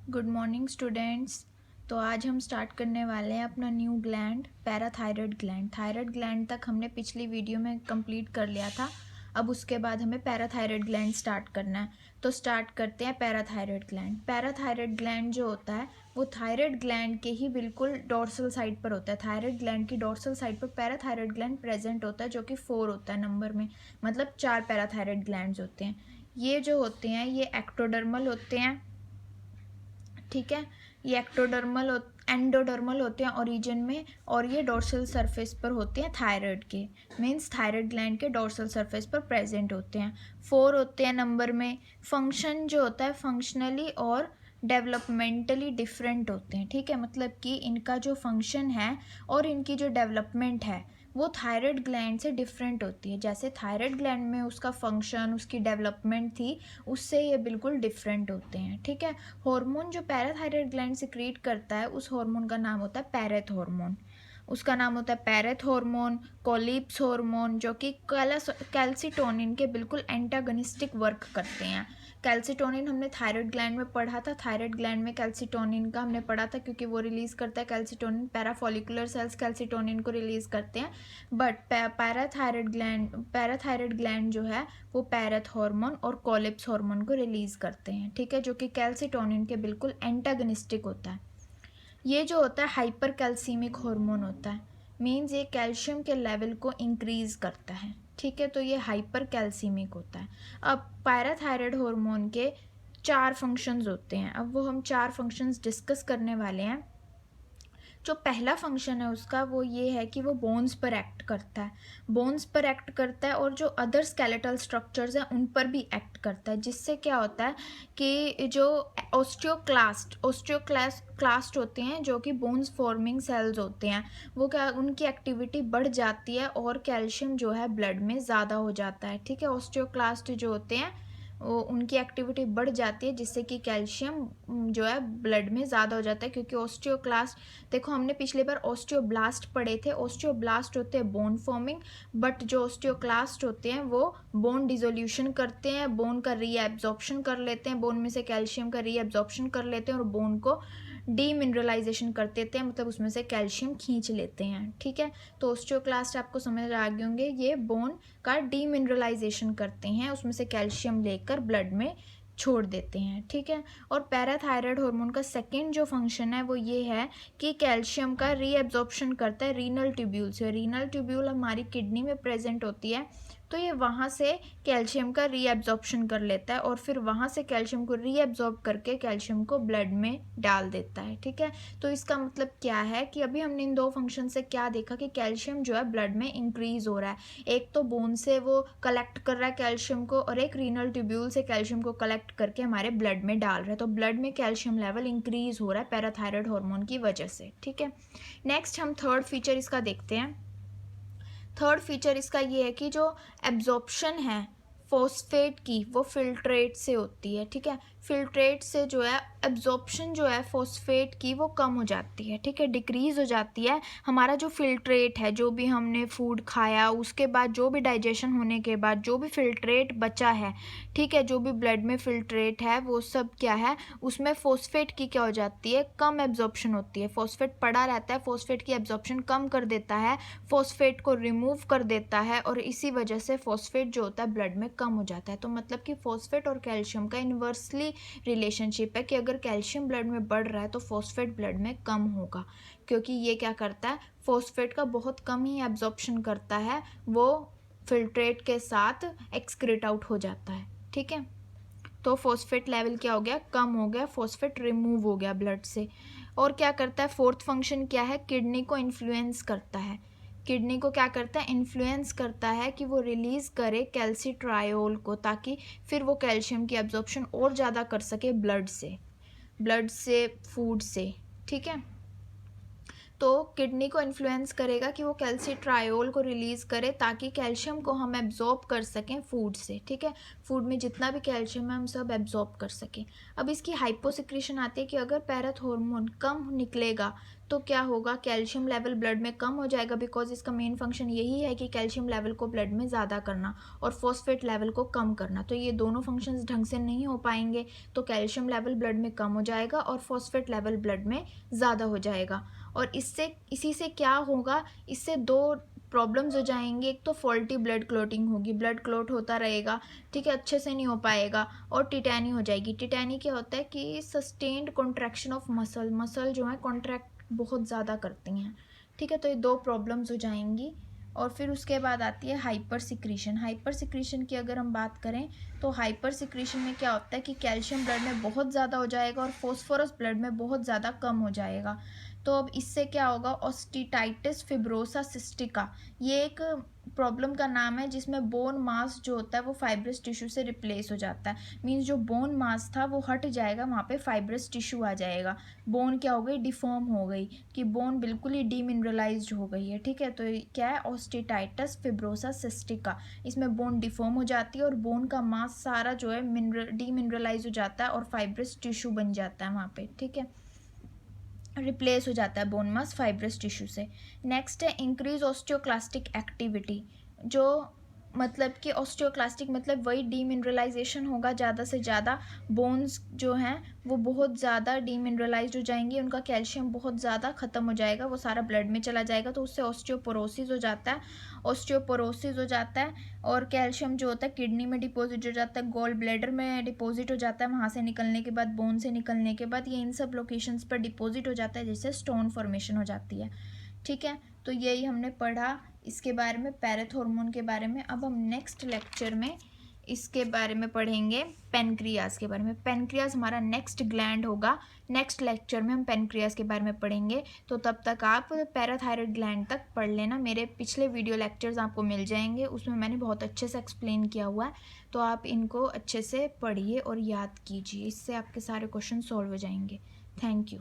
Good morning students. तो आज हम स्टार्ट करने वाले हैं अपना new gland, parathyroid gland. Thyroid gland तक हमने पिछली वीडियो में कंप्लीट कर लिया था। अब उसके बाद हमें पैराथायरॉयड ग्लैंड स्टार्ट करना है। तो स्टार्ट करते हैं पैराथायरॉयड ग्लैंड। पैराथायरॉयड ग्लैंड जो होता है वो थायराइड ग्लैंड के ही बिल्कुल डोर्सल साइड पर होता है। थायराइड ग्लैंड की डोर्सल साइड पर पैराथायरॉयड ग्लैंड प्रेजेंट होता है, जो कि 4 होता है नंबर में, मतलब 4 पैराथायरॉयड ग्लैंड्स होते हैं। ये जो होते हैं ये एक्टोडर्मल होते हैं, ठीक है। ये एंडोडर्मल होते हैं ओरिजिन में, और ये डोर्सल सरफेस पर होते हैं थायराइड के, मींस थायराइड ग्लैंड के डोर्सल सरफेस पर प्रेजेंट होते हैं। 4 होते हैं नंबर में। फंक्शन जो होता है फंक्शनली और डेवलपमेंटली डिफरेंट होते हैं, ठीक है। मतलब कि इनका जो फंक्शन है और इनकी जो डेवलपमेंट है वो थायराइड ग्लैंड से डिफरेंट होती है। जैसे थायराइड ग्लैंड में उसका फंक्शन, उसकी डेवलपमेंट थी, उससे ये बिल्कुल डिफरेंट होते हैं, ठीक है। हार्मोन जो पैराथायराइड ग्लैंड सिक्रीट करता है उस हार्मोन का नाम होता है पैरेथ हार्मोन। उसका नाम होता है पैरेथ हार्मोन, कोलिप्स हार्मोन, जो कि कैल्सिटोनिन के बिल्कुल एंटागनिस्टिक वर्क करते हैं। कैल्सिटोनिन हमने थायराइड ग्लैंड में पढ़ा था। थायराइड ग्लैंड में कैल्सिटोनिन का हमने पढ़ा था, क्योंकि वो रिलीज़ करता है कैल्सिटोनिन। पैराफॉलिकुलर सेल्स कैल्सिटोनिन को रिलीज़ करते हैं, बट पैराथायराइड ग्लैंड जो है वो पैरेथ हार्मोन और कोलिप्स हार्मोन को रिलीज़ करते हैं, ठीक है, जो कि कैल्सिटोनिन के बिल्कुल एंटागनिस्टिक होता है। ये जो होता है हाइपर कैल्सीमिक हार्मोन होता है, मीन्स ये कैल्शियम के लेवल को इंक्रीज़ करता है, ठीक है। तो ये हाइपर कैल्सीमिक होता है। अब पैराथायराइड हार्मोन के 4 फंक्शंस होते हैं। अब वो हम 4 फंक्शंस डिस्कस करने वाले हैं। जो पहला फंक्शन है उसका वो ये है कि वो बोन्स पर एक्ट करता है। बोन्स पर एक्ट करता है और जो अदर स्केलेटल स्ट्रक्चर्स हैं उन पर भी एक्ट करता है, जिससे क्या होता है कि जो ओस्टियोक्लास्ट होते हैं, जो कि बोन्स फॉर्मिंग सेल्स होते हैं, वो क्या उनकी एक्टिविटी बढ़ जाती है और कैल्शियम जो है ब्लड में ज़्यादा हो जाता है, ठीक है। ओस्टियोक्लास्ट जो होते हैं वो उनकी एक्टिविटी बढ़ जाती है, जिससे कि कैल्शियम जो है ब्लड में ज़्यादा हो जाता है। क्योंकि ओस्टियोक्लास्ट, देखो हमने पिछली बार ओस्टियोब्लास्ट पढ़े थे। ओस्टियोब्लास्ट होते हैं बोन फॉर्मिंग, बट जो ओस्टियोक्लास्ट होते हैं वो बोन डिसोल्यूशन करते हैं, बोन का रीएब्जॉर्प्शन कर लेते हैं, बोन में से कैल्शियम का रीएब्जॉर्प्शन कर लेते हैं और बोन को डीमिनरलाइजेशन कर देते हैं, मतलब उसमें से कैल्शियम खींच लेते हैं, ठीक है। तो ओस्टियोक्लास्ट आपको समझ आ गए होंगे, ये बोन का डीमिनरलाइजेशन करते हैं, उसमें से कैल्शियम लेकर ब्लड में छोड़ देते हैं, ठीक है। और पैराथायराइड हार्मोन का सेकेंड जो फंक्शन है वो ये है कि कैल्शियम का रीएब्जॉर्प्शन करता है रीनल ट्यूब्यूल से। रीनल ट्यूब्यूल हमारी किडनी में प्रेजेंट होती है, तो ये वहाँ से कैल्शियम का रीएब्जॉर्प्शन कर लेता है और फिर वहाँ से कैल्शियम को रीएब्जॉर्ब करके कैल्शियम को ब्लड में डाल देता है, ठीक है। तो इसका मतलब क्या है कि अभी हमने इन 2 फंक्शन से क्या देखा कि कैल्शियम जो है ब्लड में इंक्रीज हो रहा है। एक तो बोन से वो कलेक्ट कर रहा है कैल्शियम को, और एक रीनल ट्यूब्यूल से कैल्शियम को कलेक्ट करके हमारे ब्लड में डाल रहा है। तो ब्लड में कैल्शियम लेवल इंक्रीज हो रहा है पैराथायराइड हार्मोन की वजह से, ठीक है। नेक्स्ट हम थर्ड फीचर इसका देखते हैं। थर्ड फीचर इसका ये है कि जो एब्जॉर्प्शन है फॉस्फेट की वो फिल्ट्रेट से होती है, ठीक है। फिल्ट्रेट से जो है एब्जॉर्प्शन जो है फॉस्फेट की वो कम हो जाती है, ठीक है, डिक्रीज़ हो जाती है। हमारा जो फिल्ट्रेट है, जो भी हमने फूड खाया उसके बाद जो भी डाइजेशन होने के बाद जो भी फिल्ट्रेट बचा है, ठीक है, जो भी ब्लड में फिल्ट्रेट है वो सब क्या है, उसमें फॉस्फेट की क्या हो जाती है, कम एब्जॉर्प्शन होती है। फॉस्फेट पड़ा रहता है, फॉस्फेट की एब्जॉर्प्शन कम कर देता है, फॉस्फेट को रिमूव कर देता है, और इसी वजह से फॉस्फेट जो होता है ब्लड में कम हो जाता है। तो मतलब कि फॉस्फेट और कैल्शियम का इन्वर्सली रिलेशनशिप है कि अगर कैल्शियम ब्लड में बढ़ रहा है तो फॉस्फेट ब्लड में कम होगा, क्योंकि ये क्या करता है, फॉस्फेट का बहुत कम ही एब्जॉर्प्शन करता है, वो फिल्ट्रेट के साथ एक्सक्रीट आउट हो जाता है, ठीक है। तो फॉस्फेट लेवल क्या हो गया, कम हो गया, फॉस्फेट रिमूव हो गया ब्लड से। और क्या करता है, फोर्थ फंक्शन क्या है, किडनी को इन्फ्लुएंस करता है। किडनी को क्या करता है, इन्फ्लुएंस करता है कि वो रिलीज़ करे कैल्सिट्रायोल को, ताकि फिर वो कैल्शियम की एब्जॉर्प्शन और ज़्यादा कर सके ब्लड से फूड से, ठीक है। तो किडनी को इन्फ्लुएंस करेगा कि वो कैल्सिट्रायोल को रिलीज़ करे ताकि कैल्शियम को हम एब्जॉर्ब कर सकें फूड से, ठीक है। फूड में जितना भी कैल्शियम है हम सब एब्जॉर्ब कर सकें। अब इसकी हाइपोसिक्रेशन आती है कि अगर पैराथॉर्मोन कम निकलेगा तो क्या होगा, कैल्शियम लेवल ब्लड में कम हो जाएगा, बिकॉज इसका मेन फंक्शन यही है कि कैल्शियम लेवल को ब्लड में ज़्यादा करना और फॉस्फेट लेवल को कम करना। तो ये दोनों फंक्शंस ढंग से नहीं हो पाएंगे, तो कैल्शियम लेवल ब्लड में कम हो जाएगा और फॉस्फेट लेवल ब्लड में ज़्यादा हो जाएगा। और इसी से क्या होगा, इससे दो प्रॉब्लम्स हो जाएंगी। एक तो फॉल्टी ब्लड क्लॉटिंग होगी, ब्लड क्लॉट होता रहेगा, ठीक है, अच्छे से नहीं हो पाएगा। और टिटैनी हो जाएगी। टिटैनी क्या होता है कि सस्टेन्ड कॉन्ट्रैक्शन ऑफ मसल जो है कॉन्ट्रैक्ट बहुत ज़्यादा करती हैं, ठीक है। तो ये दो प्रॉब्लम्स हो जाएंगी। और फिर उसके बाद आती है हाइपर सिक्रीशन। हाइपर सिक्रीशन की अगर हम बात करें तो हाइपर सिक्रीशन में क्या होता है कि कैल्शियम ब्लड में बहुत ज़्यादा हो जाएगा और फॉस्फोरस ब्लड में बहुत ज़्यादा कम हो जाएगा। तो अब इससे क्या होगा, ऑस्टिटाइटिस फिब्रोसा सिस्टिका, ये एक प्रॉब्लम का नाम है जिसमें बोन मास जो होता है वो फाइब्रस टिश्यू से रिप्लेस हो जाता है। मीन्स जो बोन मास था वो हट जाएगा, वहाँ पे फाइब्रस टिश्यू आ जाएगा। बोन क्या हो गई, डिफॉर्म हो गई, कि बोन बिल्कुल ही डीमिनरलाइज्ड हो गई है, ठीक है। तो क्या है, ऑस्टिटाइटिस फिब्रोसा सिस्टिका। इसमें बोन डिफॉर्म हो जाती है और बोन का मास सारा जो है डीमिनरलाइज हो जाता है और फाइब्रस टिश्यू बन जाता है वहाँ पे, ठीक है, रिप्लेस हो जाता है बोन मास फाइब्रस टिश्यू से। नेक्स्ट है इंक्रीज ऑस्टियोक्लास्टिक एक्टिविटी। जो मतलब कि ऑस्टियोक्लास्टिक मतलब वही डीमिनरलाइजेशन होगा, ज़्यादा से ज़्यादा बोन्स जो हैं वो बहुत ज़्यादा डीमिनरलाइज हो जाएंगी, उनका कैल्शियम बहुत ज़्यादा ख़त्म हो जाएगा, वो सारा ब्लड में चला जाएगा, तो उससे ऑस्टियोपोरोसिस हो जाता है। ऑस्टियोपोरोसिस हो जाता है और कैल्शियम जो होता है किडनी में डिपॉजिट हो जाता है, गॉल ब्लैडर में डिपॉजिट हो जाता है, वहाँ से निकलने के बाद, बोन से निकलने के बाद ये इन सब लोकेशंस पर डिपॉजिट हो जाता है, जिससे स्टोन फॉर्मेशन हो जाती है, ठीक है। तो यही हमने पढ़ा इसके बारे में, पैराथॉर्मोन के बारे में। अब हम नेक्स्ट लेक्चर में इसके बारे में पढ़ेंगे, पेनक्रियाज के बारे में। पेनक्रियाज हमारा नेक्स्ट ग्लैंड होगा, नेक्स्ट लेक्चर में हम पेनक्रियाज के बारे में पढ़ेंगे। तो तब तक आप पैराथायरॉयड ग्लैंड तक पढ़ लेना, मेरे पिछले वीडियो लेक्चर्स आपको मिल जाएंगे, उसमें मैंने बहुत अच्छे से एक्सप्लेन किया हुआ है, तो आप इनको अच्छे से पढ़िए और याद कीजिए, इससे आपके सारे क्वेश्चन सॉल्व हो जाएंगे। Thank you.